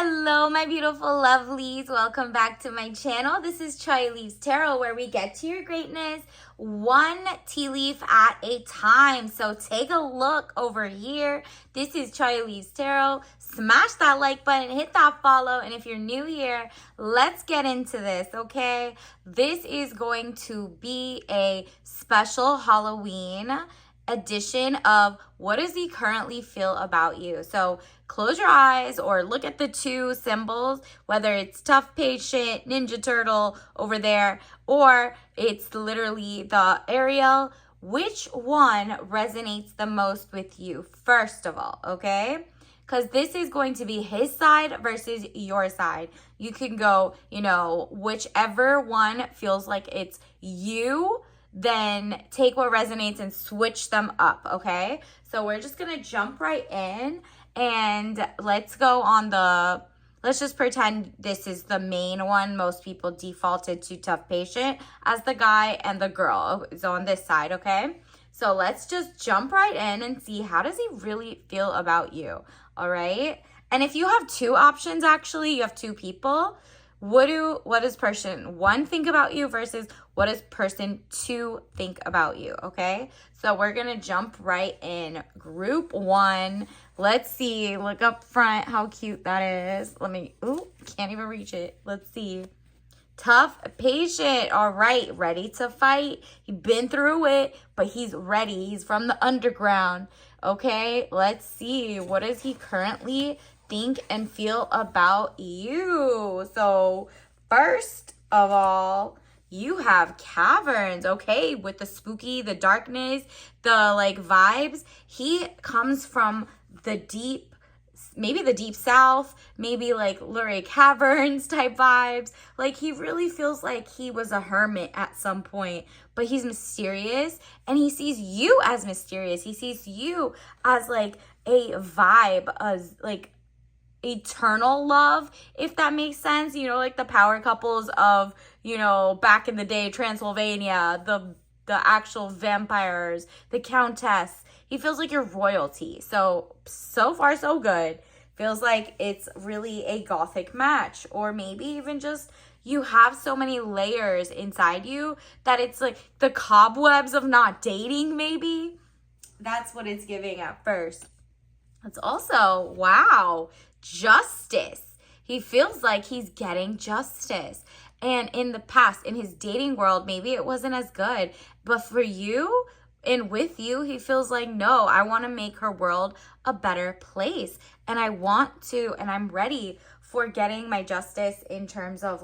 Hello, my beautiful lovelies. Welcome back to my channel. This is Chai Leaves Tarot, where we get to your greatness one tea leaf at a time. So take a look over here. This is Chai Leaves Tarot. Smash that like button, hit that follow, and if you're new here, let's get into this, okay? This is going to be a special Halloween edition of what does he currently feel about you. So close your eyes or look at the two symbols, whether it's tough patient, Ninja Turtle over there, or it's literally the Ariel. Which one resonates the most with you, first of all, okay? Because this is going to be his side versus your side. You can go, whichever one feels like it's you, then take what resonates and switch them up, okay? So we're just gonna jump right in and let's go on let's just pretend this is the main one. Most people defaulted to tough patient as the guy, and the girl is on this side, okay? So let's just jump right in and see, how does he really feel about you, all right? And if you have two options, actually, you have two people, what does person one think about you versus what does person two think about you, okay? So we're gonna jump right in. Group one, let's see, look up front how cute that is. Can't even reach it. Let's see. Tough patient, all right, ready to fight. He's been through it, but he's ready. He's from the underground, okay? Let's see, what does he currently think and feel about you? So first of all, you have Caverns, okay, with the spooky, the darkness, the vibes. He comes from the deep, maybe the deep south, maybe Luray Caverns type vibes. He really feels like he was a hermit at some point, but he's mysterious, and he sees you as mysterious. He sees you as a vibe, as eternal love, if that makes sense. The power couples of, back in the day, Transylvania, the actual vampires, the countess. He feels like you're royalty. So far so good. Feels like it's really a gothic match, or maybe even just you have so many layers inside you that it's the cobwebs of not dating, maybe. That's what it's giving at first. It's also, wow, justice. He feels like he's getting justice. And in the past, in his dating world, maybe it wasn't as good. But for you and with you, he feels like, no, I want to make her world a better place. And I want to, and I'm ready for getting my justice in terms of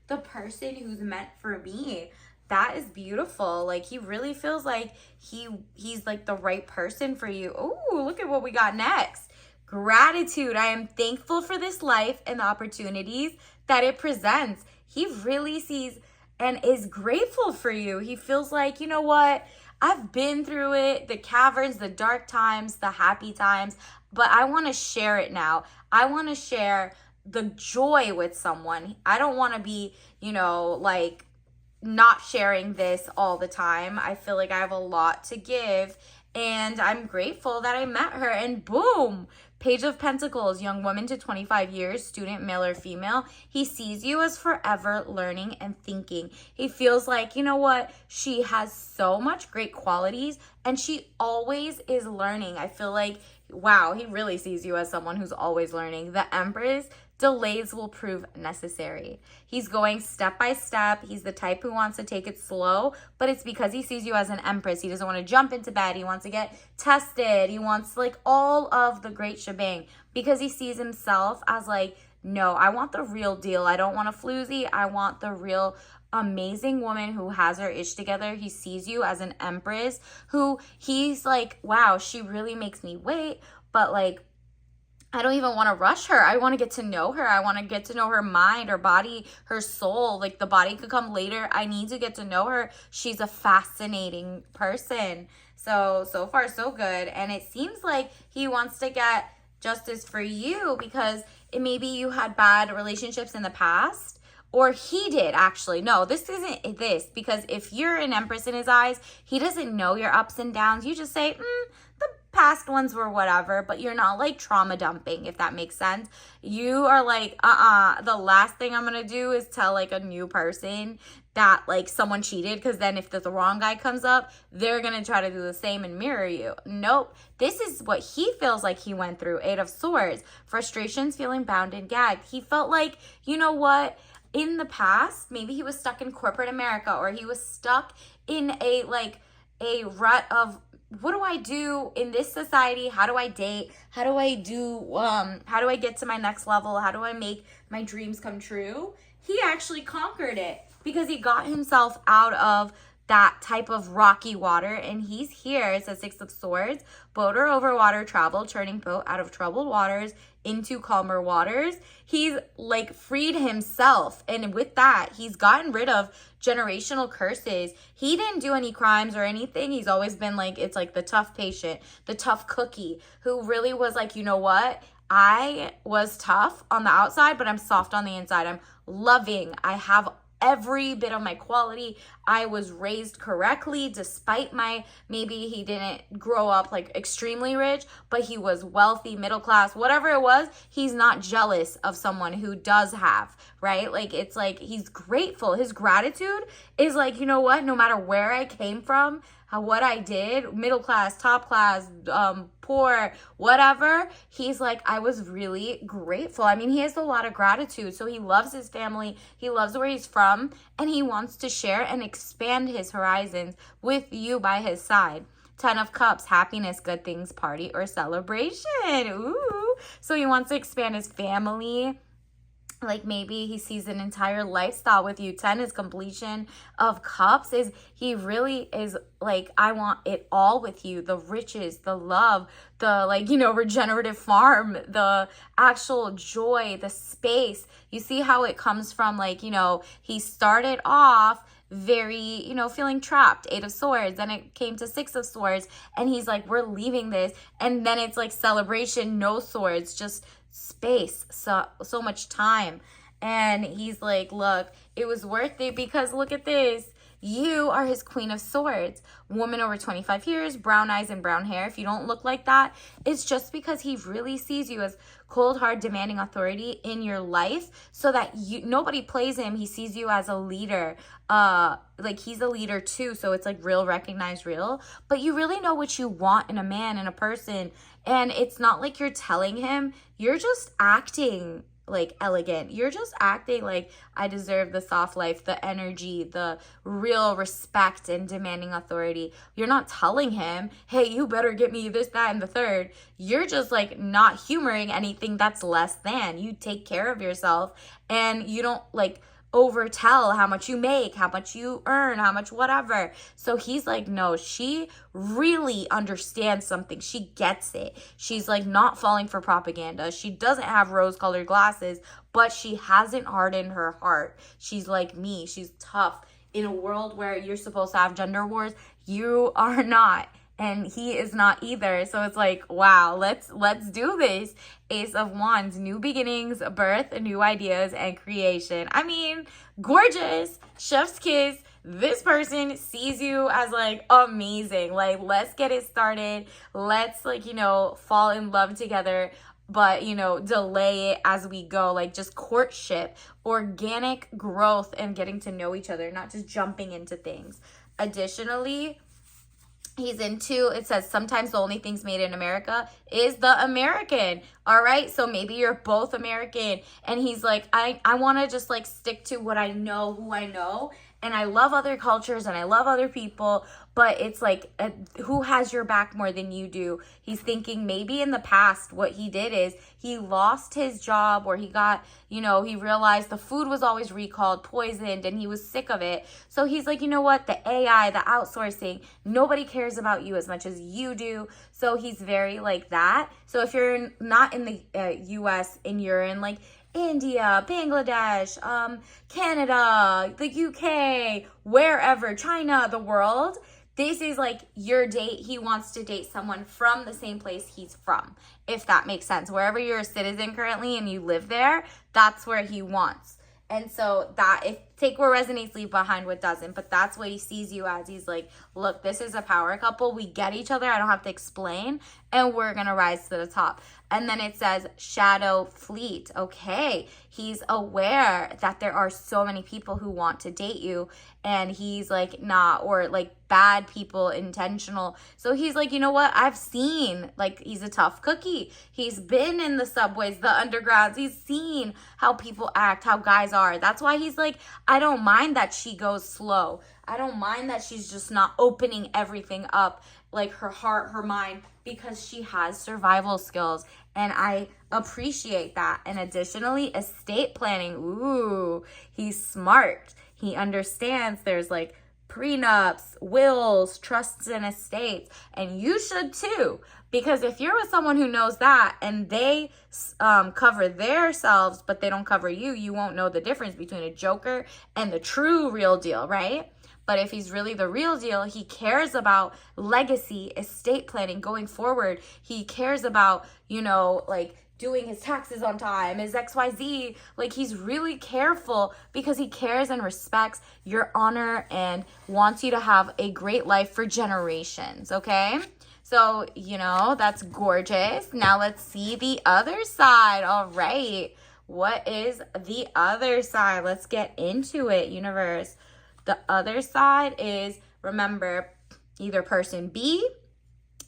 the person who's meant for me. That is beautiful. He really feels like he's the right person for you. Oh, look at what we got next. Gratitude. I am thankful for this life and the opportunities that it presents. He really sees and is grateful for you. He feels like, you know what? I've been through it, the caverns, the dark times, the happy times, but I want to share it now. I want to share the joy with someone. I don't want to be, not sharing this all the time. I feel like I have a lot to give, and I'm grateful that I met her, and boom, Page of Pentacles, young woman to 25 years, student, male or female. He sees you as forever learning and thinking. He feels like, you know what? She has so much great qualities, and she always is learning. I feel like, wow, he really sees you as someone who's always learning. The Empress, delays will prove necessary. He's going step by step. He's the type who wants to take it slow, but it's because he sees you as an empress. He doesn't want to jump into bed. He wants to get tested. He wants all of the great shebang, because he sees himself as no, I want the real deal. I don't want a floozy. I want the real amazing woman who has her ish together. He sees you as an empress who he's wow, she really makes me wait, but I don't even want to rush her. I want to get to know her. I want to get to know her mind, her body, her soul. The body could come later. I need to get to know her. She's a fascinating person. So far, so good. And it seems like he wants to get justice for you because maybe you had bad relationships in the past, or he did actually. No, this isn't this, because if you're an empress in his eyes, he doesn't know your ups and downs. You just say, the past ones were whatever, but you're not like trauma dumping, if that makes sense. You are like, the last thing I'm gonna do is tell like a new person that like someone cheated, because then if the wrong guy comes up, they're gonna try to do the same and mirror you. Nope. This is what he feels like he went through. 8 of Swords. Frustrations, feeling bound and gagged. He felt like, you know what? In the past, maybe he was stuck in corporate America, or he was stuck in a rut of, what do I do in this society? How do I date? How do I get to my next level? How do I make my dreams come true? He actually conquered it because he got himself out of that type of rocky water, and he's here. It says 6 of Swords, boat or over water travel, turning boat out of troubled waters into calmer waters. He's like freed himself, and with that, he's gotten rid of generational curses. He didn't do any crimes or anything. He's always been like, it's like the tough patient, the tough cookie, who really was like, you know what? I was tough on the outside, but I'm soft on the inside. I'm loving. I have every bit of my quality. I was raised correctly, despite maybe he didn't grow up like extremely rich, but he was wealthy, middle class, whatever it was. He's not jealous of someone who does have, right? Like, it's like he's grateful. His gratitude is like, you know what? No matter where I came from, what I did, middle class, top class, poor, whatever, he's like, I was really grateful. I mean, he has a lot of gratitude. So he loves his family. He loves where he's from, and he wants to share and expand his horizons with you by his side. 10 of Cups, happiness, good things, party or celebration. Ooh. So he wants to expand his family. Like, maybe he sees an entire lifestyle with you. 10 is completion of Cups. Is he really is like, I want it all with you. The riches, the love, the like, you know, regenerative farm, the actual joy, the space. You see how it comes from, like, you know, he started off very, you know, feeling trapped. 8 of Swords. Then it came to 6 of Swords, and he's like, we're leaving this. And then it's like celebration, no swords, just space, so much time. And he's like, look, it was worth it, because look at this. You are his Queen of Swords. Woman over 25 years, brown eyes and brown hair. If you don't look like that, it's just because he really sees you as cold, hard, demanding authority in your life, so that nobody plays him. He sees you as a leader. Like, he's a leader too, so it's like real, recognize real. But you really know what you want in a man, in a person. And it's not like you're telling him, you're just acting like elegant. You're just acting like, I deserve the soft life, the energy, the real respect and demanding authority. You're not telling him, hey, you better get me this, that, and the third. You're just like not humoring anything that's less than. You take care of yourself, and you don't like overtell how much you make, how much you earn, how much whatever. So he's like, no, she really understands something. She gets it. She's like not falling for propaganda. She doesn't have rose-colored glasses, but she hasn't hardened her heart. She's like me. She's tough. In a world where you're supposed to have gender wars, you are not. And he is not either. So it's like, wow, let's do this. Ace of Wands, new beginnings, birth, new ideas, and creation. I mean, gorgeous. Chef's kiss. This person sees you as like amazing. Like, let's get it started. Let's like, you know, fall in love together. But, you know, delay it as we go. Like, just courtship, organic growth, and getting to know each other, not just jumping into things. Additionally, he's into, it says, sometimes the only things made in America is the American. All right. So maybe you're both American, and he's like, I want to just like stick to what I know, who I know. And I love other cultures and I love other people, but it's like, who has your back more than you do? He's thinking maybe in the past what he did is he lost his job, or he got, you know, he realized the food was always recalled, poisoned, and he was sick of it. So he's like, you know what? The AI, the outsourcing, nobody cares about you as much as you do. So he's very like that. So if you're not in the US and you're in like India, Bangladesh, Canada, the UK, wherever, China, the world, this is like your date. He wants to date someone from the same place he's from, if that makes sense. Wherever you're a citizen currently and you live there, that's where he wants. And so that take what resonates, leave behind what doesn't. But that's what he sees you as. He's like, look, this is a power couple. We get each other. I don't have to explain. And we're going to rise to the top. And then it says shadow fleet. Okay. He's aware that there are so many people who want to date you. And he's like, nah, or like bad people, intentional. So he's like, you know what? I've seen, like, he's a tough cookie. He's been in the subways, the undergrounds. He's seen how people act, how guys are. That's why he's like, I don't mind that she goes slow. I don't mind that she's just not opening everything up, like her heart, her mind, because she has survival skills. And I appreciate that. And additionally, estate planning. Ooh, he's smart. He understands there's like prenups, wills, trusts, and estates. And you should too. Because if you're with someone who knows that and they cover themselves, but they don't cover you, you won't know the difference between a joker and the true real deal, right? But if he's really the real deal, he cares about legacy, estate planning going forward. He cares about, you know, like doing his taxes on time, his XYZ. Like, he's really careful because he cares and respects your honor and wants you to have a great life for generations, okay? So, you know, that's gorgeous. Now let's see the other side. All right. What is the other side? Let's get into it, universe. The other side is, remember, either person B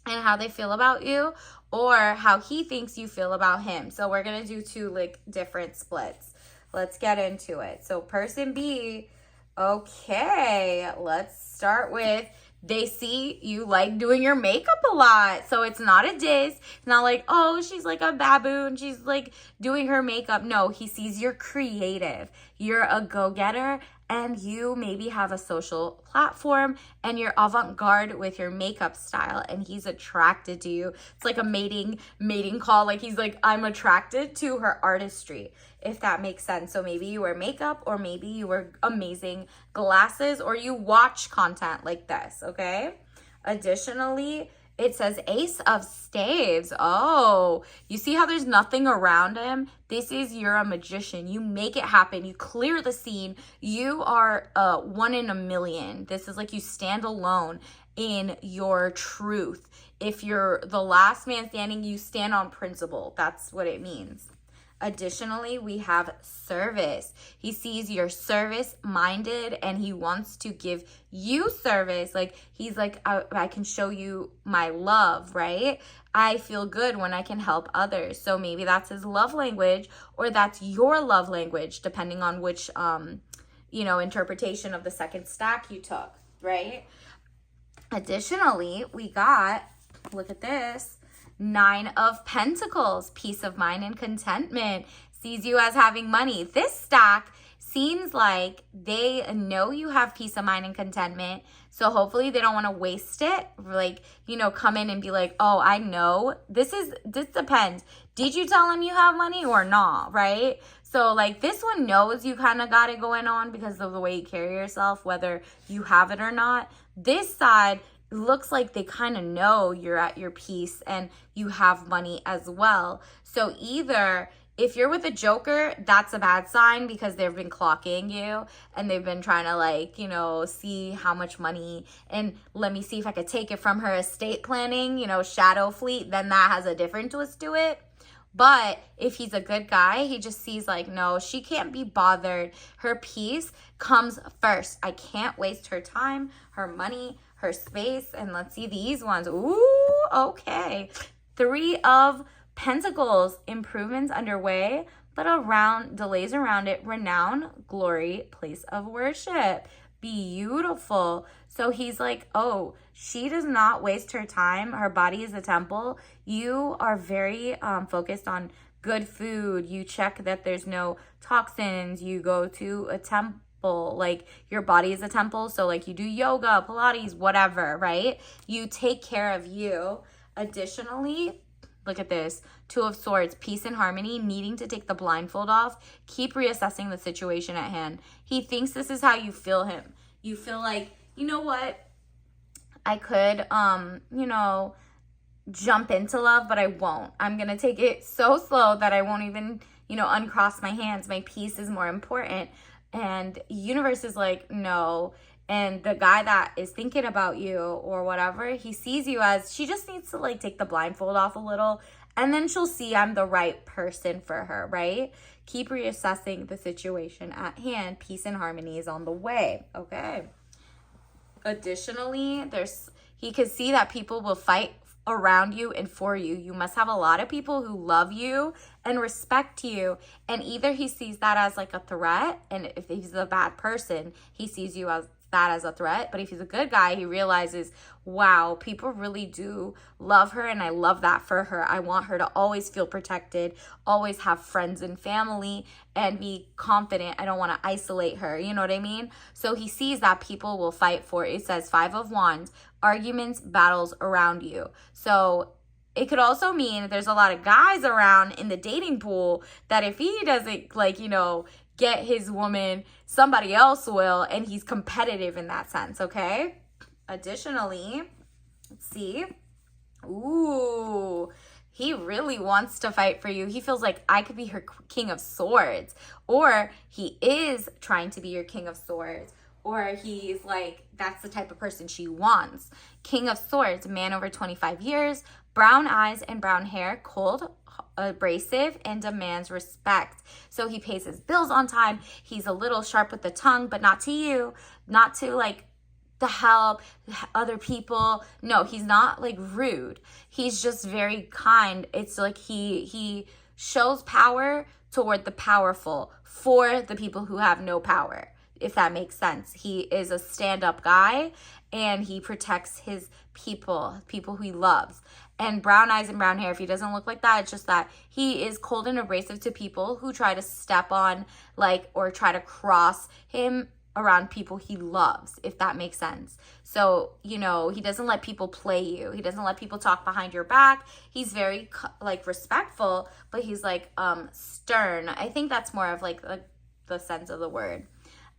and how they feel about you or how he thinks you feel about him. So we're going to do two like different splits. Let's get into it. So person B, okay, let's start with, they see you like doing your makeup a lot. So it's not a diss. It's not like, oh, she's like a baboon. She's like doing her makeup. No, he sees you're creative. You're a go-getter. And you maybe have a social platform and you're avant-garde with your makeup style and he's attracted to you. It's like a mating call. Like he's like, I'm attracted to her artistry, if that makes sense. So maybe you wear makeup or maybe you wear amazing glasses or you watch content like this, okay? Additionally, it says Ace of Staves. Oh, you see how there's nothing around him? This is, you're a magician. You make it happen. You clear the scene. You are one in a million. This is like you stand alone in your truth. If you're the last man standing, you stand on principle. That's what it means. Additionally, we have service. He sees you're service-minded and he wants to give you service. Like, he's like, I can show you my love, right? I feel good when I can help others. So maybe that's his love language or that's your love language, depending on which, interpretation of the second stack you took, right? Additionally, we got, look at this, 9 of Pentacles, peace of mind and contentment, sees you as having money. This stack seems like they know you have peace of mind and contentment. So hopefully they don't want to waste it. Like, come in and be like, oh, I know. This depends. Did you tell him you have money or not, right? So like this one knows you kind of got it going on because of the way you carry yourself, whether you have it or not. This side looks like they kind of know you're at your peace and you have money as well. So either if you're with a joker, that's a bad sign because they've been clocking you and they've been trying to see how much money and let me see if I could take it from her estate planning, shadow fleet, then that has a different twist to it. But if he's a good guy, he just sees like, no, she can't be bothered. Her peace comes first. I can't waste her time, her money, her space. And let's see these ones. Ooh, okay. 3 of Pentacles, improvements underway, but delays around it. Renown, glory, place of worship. Beautiful. So he's like, oh, she does not waste her time. Her body is a temple. You are very focused on good food. You check that there's no toxins. You go to a temple. Like, your body is a temple. So like you do yoga, Pilates, whatever, right? You take care of you. Additionally, look at this. 2 of Swords, peace and harmony, needing to take the blindfold off. Keep reassessing the situation at hand. He thinks this is how you feel him. You feel like, you know what? I could, jump into love, but I won't. I'm going to take it so slow that I won't even, uncross my hands. My peace is more important. And universe is like, no. And the guy that is thinking about you or whatever, he sees you as, she just needs to like take the blindfold off a little, and then she'll see I'm the right person for her, right? Keep reassessing the situation at hand. Peace and harmony is on the way, okay? Additionally, he could see that people will fight around you and for you. You must have a lot of people who love you and respect you. And either he sees that as like a threat, and if he's a bad person, he sees you as that as a threat. But if he's a good guy, he realizes, wow, people really do love her, and I love that for her. I want her to always feel protected, always have friends and family, and be confident. I don't want to isolate her. You know what I mean? So he sees that people will fight for it. It says 5 of Wands, arguments, battles around you. So it could also mean there's a lot of guys around in the dating pool that if he doesn't, like, you know, get his woman, somebody else will, and he's competitive in that sense, okay? Additionally, let's see. Ooh, he really wants to fight for you. He feels like I could be her King of Swords, or he is trying to be your King of Swords, or he's like, that's the type of person she wants. King of Swords, man over 25 years, brown eyes and brown hair, cold, abrasive, and demands respect. So he pays his bills on time. He's a little sharp with the tongue, but not to you, not to like the help, other people. No, he's not like rude. He's just very kind. It's like he shows power toward the powerful for the people who have no power, if that makes sense. He is a stand-up guy, and he protects his people who he loves. And brown eyes and brown hair, if he doesn't look like that, it's just that he is cold and abrasive to people who try to step on, like, or try to cross him around people he loves, if that makes sense. So, you know, he doesn't let people play you. He doesn't let people talk behind your back. He's very, like, respectful, but he's, like, stern. I think that's more of, like, the sense of the word.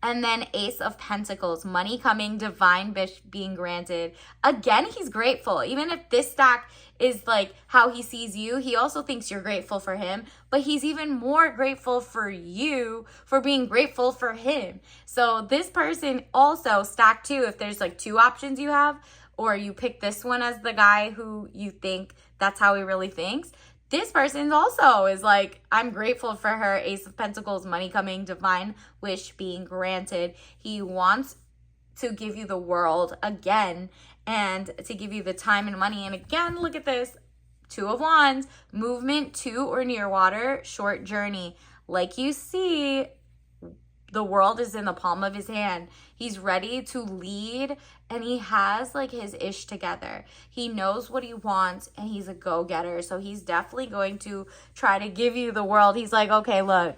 And then Ace of Pentacles, money coming, divine wish being granted. Again, he's grateful. Even if this stack is like how he sees you, he also thinks you're grateful for him, but he's even more grateful for you for being grateful for him. So this person also, stack 2, if there's like 2 options you have, or you pick this one as the guy who you think that's how he really thinks, this person also is like, I'm grateful for her. Ace of Pentacles, money coming, divine wish being granted. He wants to give you the world again, and to give you the time and money. And again, look at this. 2 of Wands, movement to or near water, short journey. Like you see, the world is in the palm of his hand. He's ready to lead, and he has like his ish together. He knows what he wants, and he's a go-getter. So he's definitely going to try to give you the world. He's like, okay, look,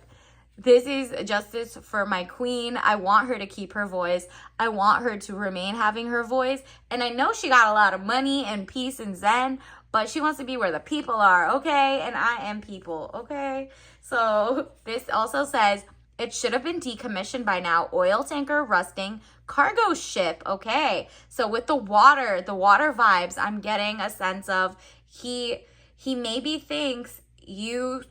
this is justice for my queen. I want her to keep her voice. I want her to remain having her voice. And I know she got a lot of money and peace and zen, but she wants to be where the people are, okay? And I am people, okay? So this also says, it should have been decommissioned by now. Oil tanker rusting, cargo ship. Okay. So with the water vibes, I'm getting a sense of he maybe thinks you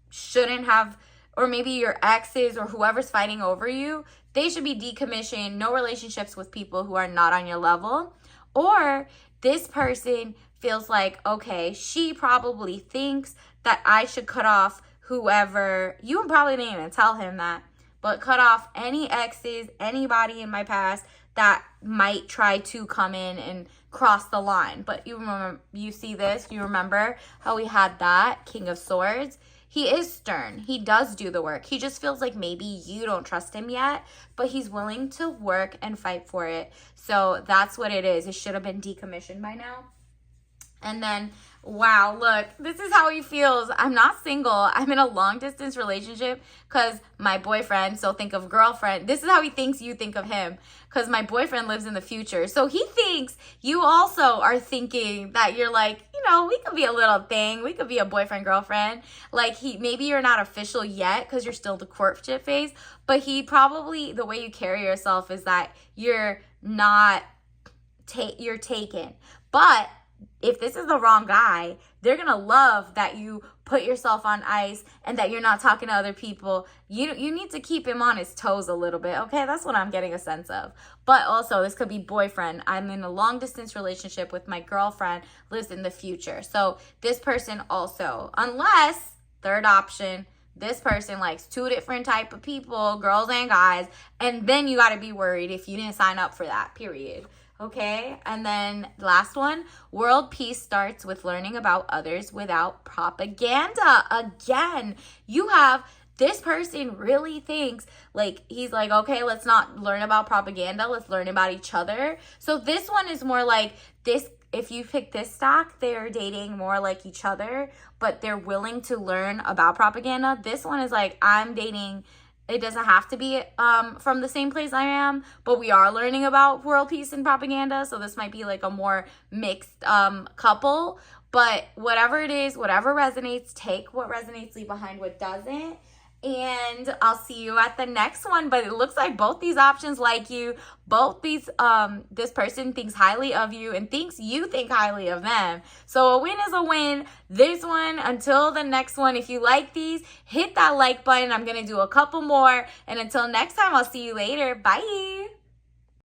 shouldn't have, or maybe your exes or whoever's fighting over you, they should be decommissioned. No relationships with people who are not on your level. Or this person feels like, okay, she probably thinks that I should cut off whoever, you probably didn't even tell him that, but cut off any exes, anybody in my past that might try to come in and cross the line. But you remember, you see this, you remember how we had that King of Swords? He is stern. He does do the work. He just feels like maybe you don't trust him yet, but he's willing to work and fight for it. So that's what it is. It should have been decommissioned by now. And then, wow, look, this is how he feels. I'm not single. I'm in a long distance relationship because my boyfriend, so think of girlfriend. This is how he thinks you think of him, because my boyfriend lives in the future. So he thinks you also are thinking that you're like, you know, we could be a little thing. We could be a boyfriend, girlfriend. Like maybe you're not official yet because you're still in the courtship phase, but he probably, the way you carry yourself is that you're not, you're taken. But if this is the wrong guy, they're going to love that you put yourself on ice and that you're not talking to other people. You need to keep him on his toes a little bit, okay? That's what I'm getting a sense of. But also, this could be boyfriend. I'm in a long distance relationship with my girlfriend, lives in the future. So this person also, unless, third option, this person likes two different type of people, girls and guys, and then you got to be worried if you didn't sign up for that, period. Okay, and then last one, world peace starts with learning about others without propaganda. Again, you have this person really thinks like, he's like, okay, let's not learn about propaganda, let's learn about each other. So this one is more like this. If you pick this stock, they're dating more like each other, but they're willing to learn about propaganda. This one is like, I'm dating, it doesn't have to be from the same place I am, but we are learning about world peace and propaganda. So this might be like a more mixed couple. But whatever it is, whatever resonates, take what resonates, leave behind what doesn't. And I'll see you at the next one. But it looks like both these options like you. Both these, this person thinks highly of you and thinks you think highly of them. So a win is a win. This one, until the next one, if you like these, hit that like button. I'm going to do a couple more. And until next time, I'll see you later. Bye.